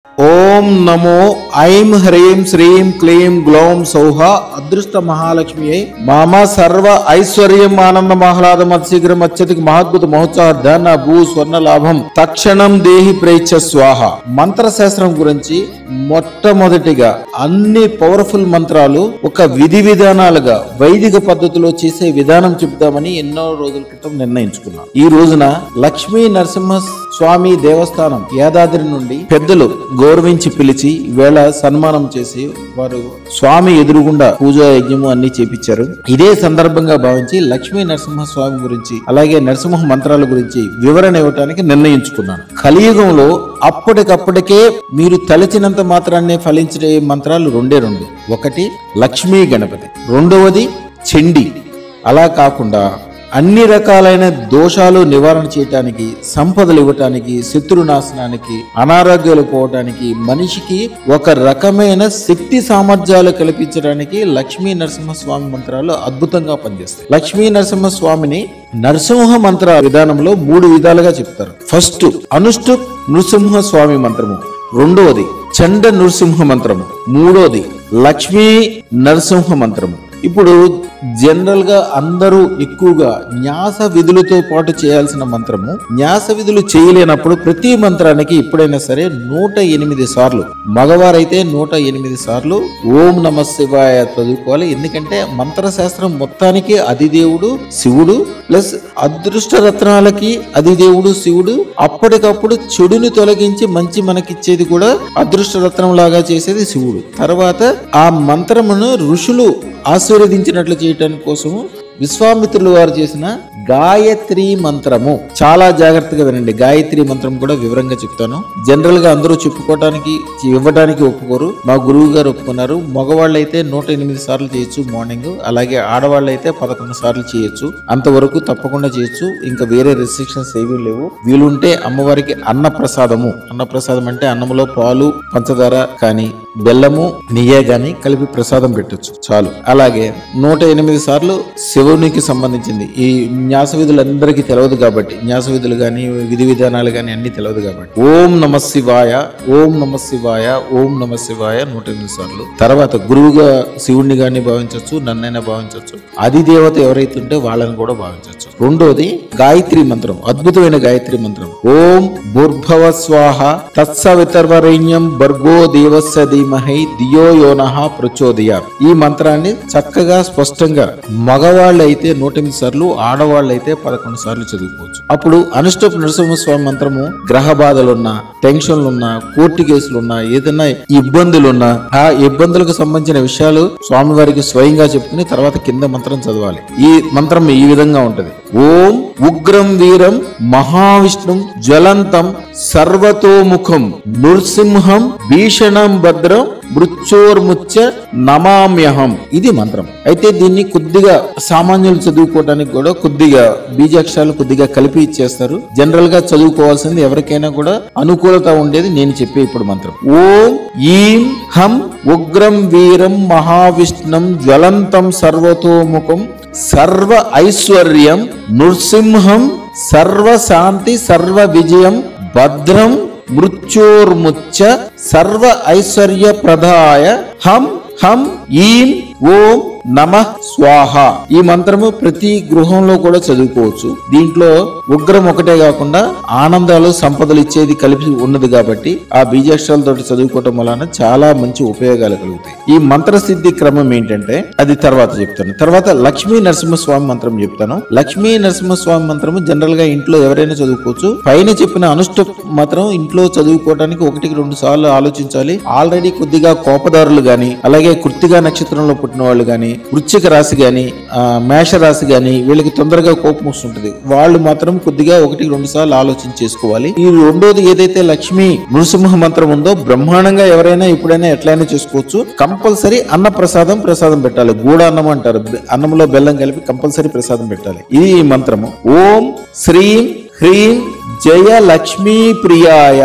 ఓం నమో ఐం హ్రీం శ్రీం క్లీం గ్లౌం సౌహ అదృష్ట మహాలక్ష్మి మామ సర్వ ఐశ్వర్యం ఆనంద ఆహ్లాదం అతిశీఘ్రం అత్యధిక మహాద్భుత మహోత్సాహ ధన భూ స్వర్ణ లాభం తక్షణం దేహి ప్రేచ్ఛ స్వాహ. మంత్రశాస్త్రం గురించి మొట్టమొదటిగా అన్ని పవర్ఫుల్ మంత్రాలు ఒక విధి విధానాలుగా వైదిక పద్ధతిలో చేసే విధానం చెప్తామని ఎన్నో రోజుల క్రితం నిర్ణయించుకున్నాం. ఈ రోజున లక్ష్మీ నరసింహ స్వామి దేవస్థానం యాదాద్రి నుండి పెద్దలు గౌరవించి పిలిచి వేళ సన్మానం చేసి వారు స్వామి ఎదురుగుండా పూజా యజ్ఞము అన్ని చేపించారు. ఇదే సందర్భంగా భావించి లక్ష్మీ నరసింహ స్వామి గురించి అలాగే నరసింహ మంత్రాల గురించి వివరణ ఇవ్వడానికి నిర్ణయించుకున్నాను. కలియుగంలో అప్పటికప్పటికే మీరు తలచినంత మాత్రాన్నే ఫలించే మంత్రాలు రెండే రెండు. ఒకటి లక్ష్మీ గణపతి, రెండవది చండి. అలా కాకుండా అన్ని రకాలైన దోషాలు నివారణ చేయటానికి, సంపదలు ఇవ్వటానికి, శత్రునాశనానికి, అనారోగ్యాలు పోవటానికి, మనిషికి ఒక రకమైన శక్తి సామర్థ్యాలు కల్పించడానికి లక్ష్మీ నరసింహస్వామి మంత్రాలు అద్భుతంగా పనిచేస్తాయి. లక్ష్మీ నరసింహస్వామిని నరసింహ మంత్ర విధానంలో 3 విధాలుగా చెప్తారు. ఫస్ట్ అనుష్ఠు నృసింహ స్వామి మంత్రము, రెండవది చండ నృసింహ మంత్రము, మూడోది లక్ష్మీ నరసింహ మంత్రము. ఇప్పుడు జనరల్ గా అందరూ ఎక్కువగా న్యాస విధులతో పాటు చేయాల్సిన మంత్రము, న్యాస విధులు చేయలేనప్పుడు ప్రతి మంత్రానికి ఎప్పుడైనా సరే 108 సార్లు, మగవారైతే 108 సార్లు ఓం నమ శివాయ చదువుకోవాలి. ఎందుకంటే మంత్రశాస్త్రం మొత్తానికి అధిదేవుడు శివుడు, ప్లస్ అదృష్ట రత్నాలకి అధిదేవుడు శివుడు. అప్పటికప్పుడు చెడుని తొలగించి మంచి మనకిచ్చేది కూడా అదృష్ట రత్నం లాగా చేసేది శివుడు. తర్వాత ఆ మంత్రమును ఋషులు ఆశీర్వదించినట్లు చేయటానికి కోసము విశ్వామిత్రులు వారు చేసిన గాయత్రి మంత్రము. చాలా జాగ్రత్తగా వినండి. గాయత్రి మంత్రం కూడా వివరంగా చెప్తాను. జనరల్ గా అందరూ చెప్పుకోవటానికి ఇవ్వడానికి ఒప్పుకోరు. మా గురువు గారు ఒప్పుకున్నారు. మగవాళ్ళు అయితే 108 సార్లు చేయొచ్చు మార్నింగ్, అలాగే ఆడవాళ్ళు అయితే 11 సార్లు చేయొచ్చు. అంతవరకు తప్పకుండా చేయొచ్చు. ఇంకా వేరే రెస్ట్రిక్షన్స్ ఏమీ లేవు. వీలుంటే అమ్మవారికి అన్న ప్రసాదము, అన్న ప్రసాదం అంటే అన్నంలో పాలు పంచదార కానీ బెల్లము నెయ్యి గాని కలిపి ప్రసాదం పెట్టొచ్చు చాలు. అలాగే 108 సార్లు శివునికి సంబంధించింది. ఈ న్యాస విధులు అందరికీ తెలియదు కాబట్టి, న్యాస విధులు గాని విధి విధానాలు గాని అన్ని తెలియదు కాబట్టి ఓం నమ శివాయ, ఓం నమ శివాయ, ఓం నమ శివాయ 108 సార్లు. తర్వాత గురువుగా శివుణ్ణి గాని భావించవచ్చు, నన్నైనా భావించవచ్చు, అధిదేవత ఎవరైతే ఉంటే వాళ్ళని కూడా భావించవచ్చు. రెండోది గాయత్రి మంత్రం, అద్భుతమైన గాయత్రి మంత్రం. ఓం భూర్భవ స్వాహ తత్సవితర్వరేణ్యం భర్గో దేవస్య ధీమహి ధియో యోనః ప్రచోదయాత్. ఈ మంత్రాన్ని చక్కగా స్పష్టంగా మగవాళ్ళు అయితే 108 సార్లు, ఆడవాళ్ళు అయితే 11 సార్లు చదువుకోవచ్చు. అప్పుడు అనుష్ఠుప్ నరసింహస్వామి మంత్రము గ్రహ బాధలున్నా, టెన్షన్లున్నా, కోర్టు కేసులున్నా, ఏదైనా ఇబ్బందులున్నా ఆ ఇబ్బందులకు సంబంధించిన విషయాలు స్వామివారికి స్వయంగా చెప్పుకుని తర్వాత కింద మంత్రం చదవాలి. ఈ మంత్రం ఈ విధంగా ఉంటది. ఓం ఉగ్రం వీరం మహావిష్ణుం జ్వలంతం సర్వతోముఖం నృసింహం భీషణం భద్రం మృత్యోర్ముచ్చ నమామ్యహం. ఇది మంత్రం. అయితే దీన్ని కొద్దిగా సామాన్యులు చదువుకోవడానికి కూడా కొద్దిగా బీజాక్షరాలు కొద్దిగా కలిపి ఇచ్చేస్తారు. జనరల్ గా చదువుకోవాల్సింది ఎవరికైనా కూడా అనుకూలత ఉండేది నేను చెప్పే ఇప్పుడు మంత్రం. ఓం ఈం హం ఉగ్రం వీరం మహావిష్ణుం జ్వలంతం సర్వతోముఖం సర్వ ఐశ్వర్యం నృసింహం సర్వ శాంతి సర్వ విజయం భద్రం మృత్యోర్ముచ్చ సర్వ ఐశ్వర్య ప్రదాయ హం హం ఈం ఓం నమః స్వాహ. ఈ మంత్రము ప్రతి గృహంలో కూడా చదువుకోవచ్చు. దీంట్లో ఉగ్రం ఒకటే కాకుండా ఆనందాలు సంపదలు ఇచ్చేది కలిపి ఉన్నది కాబట్టి ఆ బీజాక్షరాలతో చదువుకోవటం వలన చాలా మంచి ఉపయోగాలు కలుగుతాయి. ఈ మంత్ర సిద్ధి క్రమం ఏంటంటే అది తర్వాత చెప్తాను. తర్వాత లక్ష్మీ నరసింహస్వామి మంత్రం చెప్తాను. లక్ష్మీ నరసింహస్వామి మంత్రము జనరల్ గా ఇంట్లో ఎవరైనా చదువుకోవచ్చు. పైన చెప్పిన అనుష్ఠ మాత్రం ఇంట్లో చదువుకోవడానికి 1-2 సార్లు ఆలోచించాలి. ఆల్రెడీ కొద్దిగా కోపదారులు గాని, అలాగే కృత్తిగా నక్షత్రంలో పుట్టిన వాళ్ళు గాని, వృశ్చిక రాశి గాని, మేష రాశి గాని వీళ్ళకి తొందరగా కోపం వస్తుంటది. వాళ్ళు మాత్రం కొద్దిగా 1-2 సార్లు ఆలోచన చేసుకోవాలి. ఈ రెండోది ఏదైతే లక్ష్మీ నృసింహ మంత్రం ఉందో బ్రహ్మాండంగా ఎవరైనా ఎప్పుడైనా ఎట్లయినా చేసుకోవచ్చు. కంపల్సరీ అన్న ప్రసాదం పెట్టాలి. గూడ అన్నం అంటారు, అన్నంలో బెల్లం కలిపి కంపల్సరీ ప్రసాదం పెట్టాలి. ఇది ఈ మంత్రము. ఓం శ్రీం హ్రీం జయ లక్ష్మీ ప్రియాయ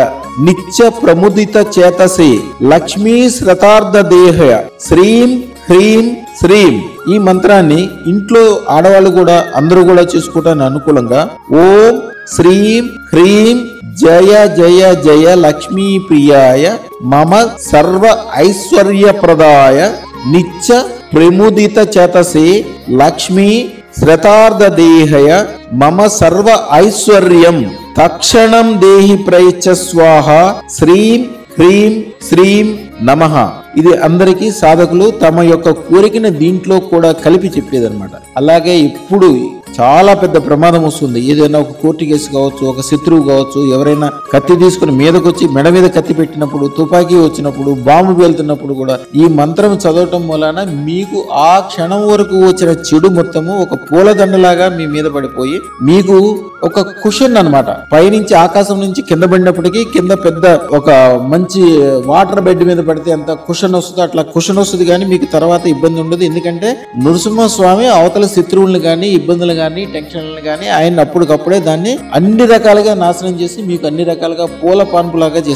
నిత్య ప్రముదిత చేతసే లక్ష్మీ శ్రతార్థ దేహయ శ్రీం హ్రీం శ్రీం. ఈ మంత్రాన్ని ఇంట్లో ఆడవాళ్ళు కూడా అందరూ కూడా చేసుకోవడానికి అనుకూలంగా ఓం శ్రీం హ్రీం జయ జయ జయ లక్ష్మీ ప్రియాయ మమ సర్వ ఐశ్వర్యప్రదాయ నిత్య ప్రముదిత చేతసే లక్ష్మీ శ్రతార్థదేహయ మమ సర్వ ఐశ్వర్యం తక్షణం దేహి ప్రయచ్చ స్వాహ శ్రీం హ్రీం శ్రీం నమః. ఇది అందరికీ సాధకులు తమ యొక్క కోరికను దీంట్లో కూడా కలిపి చెప్పేదన్నమాట. అలాగే ఇప్పుడు చాలా పెద్ద ప్రమాదం వస్తుంది. ఏదైనా ఒక కోర్టు కేసు కావచ్చు, ఒక శత్రువు కావచ్చు, ఎవరైనా కత్తి తీసుకుని మీదకి వచ్చి మెడ మీద కత్తి పెట్టినప్పుడు, తుపాకీ వచ్చినప్పుడు, బాంబు వెళ్తున్నప్పుడు కూడా ఈ మంత్రం చదవటం వలన మీకు ఆ క్షణం వరకు వచ్చిన చెడు మొత్తము ఒక పూలదండలాగా మీ మీద పడిపోయి మీకు ఒక కుషన్ అన్నమాట. పైనుంచి ఆకాశం నుంచి కింద పడినప్పటికీ కింద పెద్ద ఒక మంచి వాటర్ బెడ్ మీద పడితే ఎంత కుషన్ వస్తుందో అట్లా కుషన్ వస్తుంది, కానీ మీకు తర్వాత ఇబ్బంది ఉండదు. ఎందుకంటే నృసింహస్వామి అవతల శత్రువులను కానీ ఇబ్బందులు కానీ టెన్షన్లు కానీ ఆయన అప్పటికప్పుడే దాన్ని అన్ని రకాలుగా నాశనం చేసి మీకు అన్ని రకాలుగా పూల పాన్పులాగా చేస్తారు.